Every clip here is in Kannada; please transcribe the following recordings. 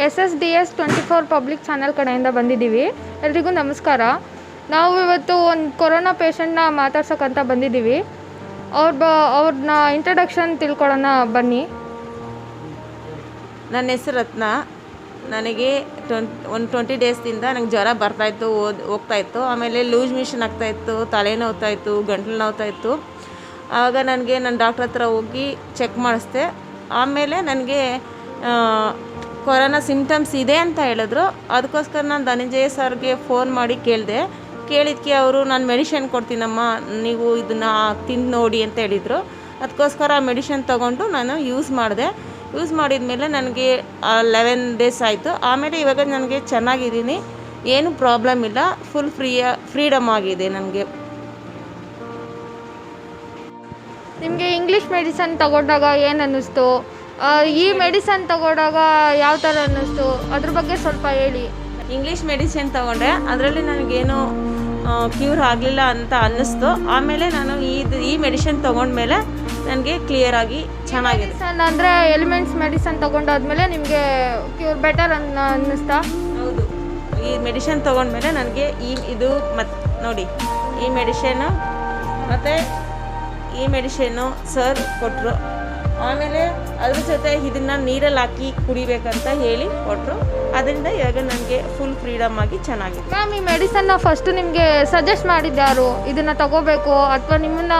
SSDS24 ಪಬ್ಲಿಕ್ ಚಾನಲ್ ಕಡೆಯಿಂದ ಬಂದಿದ್ದೀವಿ. ಎಲ್ರಿಗೂ ನಮಸ್ಕಾರ. ನಾವು ಇವತ್ತು ಒಂದು ಕೊರೋನಾ ಪೇಷಂಟ್ನ ಮಾತಾಡ್ಸೋಕ್ಕಂತ ಬಂದಿದ್ದೀವಿ. ಅವ್ರನ್ನ ಇಂಟ್ರಡಕ್ಷನ್ ತಿಳ್ಕೊಳ್ಳೋಣ ಬನ್ನಿ. ನನ್ನ ಹೆಸರು ರತ್ನ. ನನಗೆ 20 ಡೇಸ್ದಿಂದ ನನಗೆ ಜ್ವರ ಬರ್ತಾಯಿತ್ತು, ಹೋಗ್ತಾಯಿತ್ತು. ಆಮೇಲೆ ಲೂಸ್ ಮಿಷನ್ ಆಗ್ತಾಯಿತ್ತು, ತಲೆ ನೋವ್ತಾಯಿತ್ತು, ಗಂಟಲು ನೋವ್ತಾಯಿತ್ತು. ಆವಾಗ ನನಗೆ ನನ್ನ ಡಾಕ್ಟ್ರ್ ಹತ್ರ ಹೋಗಿ ಚೆಕ್ ಮಾಡಿಸ್ದೆ. ಆಮೇಲೆ ನನಗೆ ಕೊರೋನಾ ಸಿಮ್ಟಮ್ಸ್ ಇದೆ ಅಂತ ಹೇಳಿದ್ರು. ಅದಕ್ಕೋಸ್ಕರ ನಾನು ಧನಂಜಯ ಸರ್ಗೆ ಫೋನ್ ಮಾಡಿ ಕೇಳಿದ್ದಕ್ಕೆ ಅವರು ನಾನು ಮೆಡಿಷನ್ ಕೊಡ್ತೀನಮ್ಮ, ನೀವು ಇದನ್ನು ತಿಂದು ನೋಡಿ ಅಂತ ಹೇಳಿದರು. ಅದಕ್ಕೋಸ್ಕರ ಆ ಮೆಡಿಷನ್ ತೊಗೊಂಡು ನಾನು ಯೂಸ್ ಮಾಡಿದ ಮೇಲೆ ನನಗೆ 11 ಡೇಸ್ ಆಯಿತು. ಆಮೇಲೆ ಇವಾಗ ನನಗೆ ಚೆನ್ನಾಗಿದ್ದೀನಿ, ಏನು ಪ್ರಾಬ್ಲಮ್ ಇಲ್ಲ, ಫುಲ್ ಫ್ರೀಡಮ್ ಆಗಿದೆ ನನಗೆ. ನಿಮಗೆ ಇಂಗ್ಲೀಷ್ ಮೆಡಿಸನ್ ತಗೊಂಡಾಗ ಏನು ಅನ್ನಿಸ್ತು? ಈ ಮೆಡಿಸನ್ ತಗೊಂಡಾಗ ಯಾವ ಥರ ಅನ್ನಿಸ್ತು? ಅದ್ರ ಬಗ್ಗೆ ಸ್ವಲ್ಪ ಹೇಳಿ. ಇಂಗ್ಲೀಷ್ ಮೆಡಿಸಿನ್ ತೊಗೊಂಡೆ, ಅದರಲ್ಲಿ ನನಗೇನು ಕ್ಯೂರ್ ಆಗಲಿಲ್ಲ ಅಂತ ಅನ್ನಿಸ್ತು. ಆಮೇಲೆ ನಾನು ಈ ಮೆಡಿಸಿನ್ ತೊಗೊಂಡ್ಮೇಲೆ ನನಗೆ ಕ್ಲಿಯರಾಗಿ ಚೆನ್ನಾಗಿದೆ. ಮೆಡಿಸನ್ ಅಂದರೆ ಎಲಿಮೆಂಟ್ಸ್ ಮೆಡಿಸನ್ ತೊಗೊಂಡಾದ್ಮೇಲೆ ನಿಮಗೆ ಕ್ಯೂರ್ ಬೆಟರ್ ಅನ್ನಿಸ್ತಾ? ಹೌದು, ಈ ಮೆಡಿಷನ್ ತೊಗೊಂಡ್ಮೇಲೆ ನನಗೆ ಇದು ಮತ್ತು ನೋಡಿ ಈ ಮೆಡಿಷನ್ನು ಮತ್ತು ಈ ಮೆಡಿಷನ್ನು ಸರ್ ಕೊಟ್ಟರು. ಆಮೇಲೆ ಅದ್ರ ಜೊತೆ ಇದನ್ನು ನೀರಲ್ಲಿ ಹಾಕಿ ಕುಡಿಬೇಕಂತ ಹೇಳಿ ಕೊಟ್ಟರು. ಅದರಿಂದ ಇವಾಗ ನನಗೆ ಫುಲ್ ಫ್ರೀಡಮ್ ಆಗಿ ಚೆನ್ನಾಗಿದೆ. ಮ್ಯಾಮ್, ಈ ಮೆಡಿಸನ್ನ ಫಸ್ಟು ನಿಮಗೆ ಸಜೆಸ್ಟ್ ಮಾಡಿದ್ದಾರು ಇದನ್ನು ತಗೋಬೇಕು, ಅಥವಾ ನಿಮ್ಮನ್ನ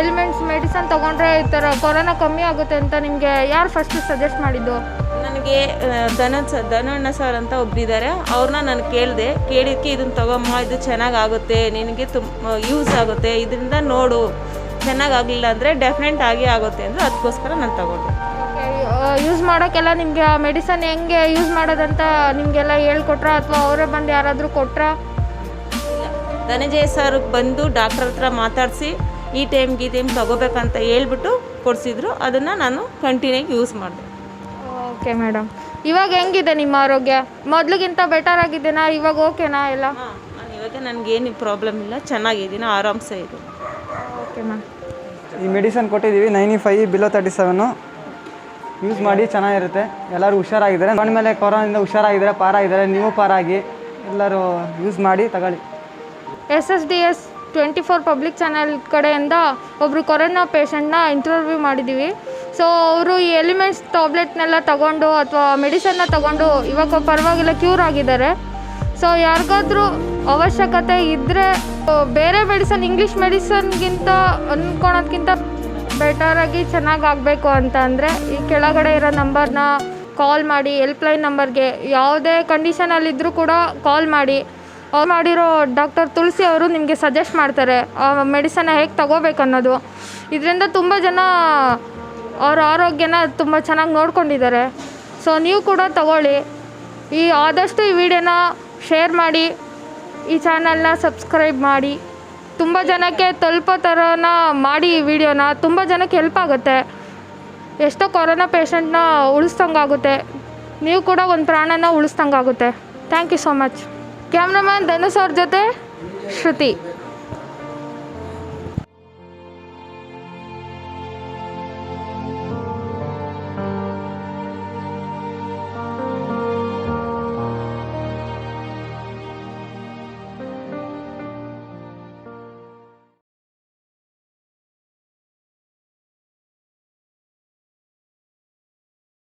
ಎಲಿಮೆಂಟ್ಸ್ ಮೆಡಿಸನ್ ತೊಗೊಂಡ್ರೆ ಈ ಥರ ಕೊರೋನಾ ಕಮ್ಮಿ ಆಗುತ್ತೆ ಅಂತ ನಿಮಗೆ ಯಾರು ಫಸ್ಟು ಸಜೆಸ್ಟ್ ಮಾಡಿದ್ದು? ನನಗೆ ಧನಣ್ಣ ಸರ್ ಅಂತ ಒಬ್ಬರಿದ್ದಾರೆ, ಅವ್ರನ್ನ ನಾನು ಕೇಳಿದ್ದಕ್ಕೆ ಇದನ್ನು ತಗೊಮ್ಮ, ಇದು ಚೆನ್ನಾಗಾಗುತ್ತೆ, ನಿನಗೆ ಯೂಸ್ ಆಗುತ್ತೆ, ಇದರಿಂದ ನೋಡು, ಚೆನ್ನಾಗಾಗಲಿಲ್ಲ ಅಂದರೆ ಡೆಫಿನೆಟ್ ಆಗುತ್ತೆ ಅಂದರೆ ಅದಕ್ಕೋಸ್ಕರ ನಾನು ತಗೊಂಡೆ. ಯೂಸ್ ಮಾಡೋಕ್ಕೆಲ್ಲ ನಿಮಗೆ ಆ ಮೆಡಿಸನ್ ಹೆಂಗೆ ಯೂಸ್ ಮಾಡೋದಂತ ನಿಮಗೆಲ್ಲ ಹೇಳ್ಕೊಟ್ರಾ, ಅಥವಾ ಅವರೇ ಬಂದು ಯಾರಾದರೂ ಕೊಟ್ರಾ? ಧನಂಜಯ ಸರ್ ಬಂದು ಡಾಕ್ಟರ್ ಹತ್ರ ಮಾತಾಡಿಸಿ ಈ ಟೈಮ್ ತೊಗೋಬೇಕಂತ ಹೇಳ್ಬಿಟ್ಟು ಕೊಡಿಸಿದ್ರು. ಅದನ್ನು ನಾನು ಕಂಟಿನ್ಯೂ ಯೂಸ್ ಮಾಡಿದೆ. ಓಕೆ ಮೇಡಮ್, ಇವಾಗ ಹೆಂಗಿದೆ ನಿಮ್ಮ ಆರೋಗ್ಯ? ಮೊದಲಿಗಿಂತ ಬೆಟರ್ ಆಗಿದೆನಾ? ಇವಾಗ ಓಕೆನಾ ಎಲ್ಲ? ಇವಾಗ ನನಗೇನು ಪ್ರಾಬ್ಲಮ್ ಇಲ್ಲ, ಚೆನ್ನಾಗಿದ್ದೀನಿ, ಆರಾಮ್ಸೆ ಇದೆ. Okay ma'am. ಈ ಮೆಡಿಸನ್ ಕೊಟ್ಟಿದ್ದೀವಿ 95 ಬಿಲೋ 37 ಯೂಸ್ ಮಾಡಿ, ಚೆನ್ನಾಗಿರುತ್ತೆ. ಎಲ್ಲರೂ ಹುಷಾರಾಗಿದ್ದಾರೆ. ಬಂದಮೇಲೆ ಕೊರೋನಾದಿಂದ ಹುಷಾರಾಗಿದ್ದಾರೆ, ಪಾರಾಗಿದ್ದಾರೆ. ನೀವು ಪಾರಾಗಿ ಎಲ್ಲರೂ ಯೂಸ್ ಮಾಡಿ ತಗೊಳ್ಳಿ. SSDS24 ಪಬ್ಲಿಕ್ ಚಾನಲ್ ಕಡೆಯಿಂದ ಒಬ್ಬರು ಕೊರೋನಾ ಪೇಷಂಟ್ನ ಇಂಟರ್ವ್ಯೂ ಮಾಡಿದ್ದೀವಿ. ಸೊ ಅವರು ಈ ಎಲಿಮೆಂಟ್ಸ್ ಟ್ಯಾಬ್ಲೆಟ್ನೆಲ್ಲ ತಗೊಂಡು ಅಥವಾ ಮೆಡಿಸನ್ನ ತಗೊಂಡು ಇವಾಗ ಪರವಾಗಿಲ್ಲ, ಕ್ಯೂರ್ ಆಗಿದ್ದಾರೆ. ಸೊ ಯಾರಿಗಾದ್ರೂ ಅವಶ್ಯಕತೆ ಇದ್ದರೆ ಬೇರೆ ಮೆಡಿಸನ್, ಇಂಗ್ಲೀಷ್ ಮೆಡಿಸನ್ಗಿಂತ ಅಂದ್ಕೊಳೋದ್ಕಿಂತ ಬೆಟರಾಗಿ ಚೆನ್ನಾಗಾಗಬೇಕು ಅಂತ ಅಂದರೆ ಈ ಕೆಳಗಡೆ ಇರೋ ನಂಬರ್ನ ಕಾಲ್ ಮಾಡಿ, ಹೆಲ್ಪ್ಲೈನ್ ನಂಬರ್ಗೆ ಯಾವುದೇ ಕಂಡೀಷನಲ್ಲಿದ್ದರೂ ಕೂಡ ಕಾಲ್ ಮಾಡಿ. ಅವ್ರು ಮಾಡಿರೋ ಡಾಕ್ಟರ್ ತುಳಸಿ ಅವರು ನಿಮಗೆ ಸಜೆಸ್ಟ್ ಮಾಡ್ತಾರೆ ಆ ಮೆಡಿಸನ್ನ ಹೇಗೆ ತಗೋಬೇಕು ಅನ್ನೋದು. ಇದರಿಂದ ತುಂಬ ಜನ ಅವ್ರ ಆರೋಗ್ಯನ ತುಂಬ ಚೆನ್ನಾಗಿ ನೋಡ್ಕೊಂಡಿದ್ದಾರೆ. ಸೊ ನೀವು ಕೂಡ ತಗೊಳ್ಳಿ. ಆದಷ್ಟು ಈ ವಿಡಿಯೋನ ಶೇರ್ ಮಾಡಿ, ಈ ಚಾನಲ್ನ ಸಬ್ಸ್ಕ್ರೈಬ್ ಮಾಡಿ, ತುಂಬ ಜನಕ್ಕೆ ತಲುಪೋ ಥರನ ಮಾಡಿ. ಈ ವಿಡಿಯೋನ ತುಂಬ ಜನಕ್ಕೆ ಹೆಲ್ಪ್ ಆಗುತ್ತೆ. ಎಷ್ಟೋ ಕೊರೋನಾ ಪೇಷಂಟ್ನ ಉಳಿಸ್ದಂಗಾಗುತ್ತೆ, ನೀವು ಕೂಡ ಒಂದು ಪ್ರಾಣನ ಉಳಿಸ್ದಂಗಾಗುತ್ತೆ. Thank you so much. Cameraman Dhanush ಅವ್ರ ಜೊತೆ ಶ್ರುತಿ.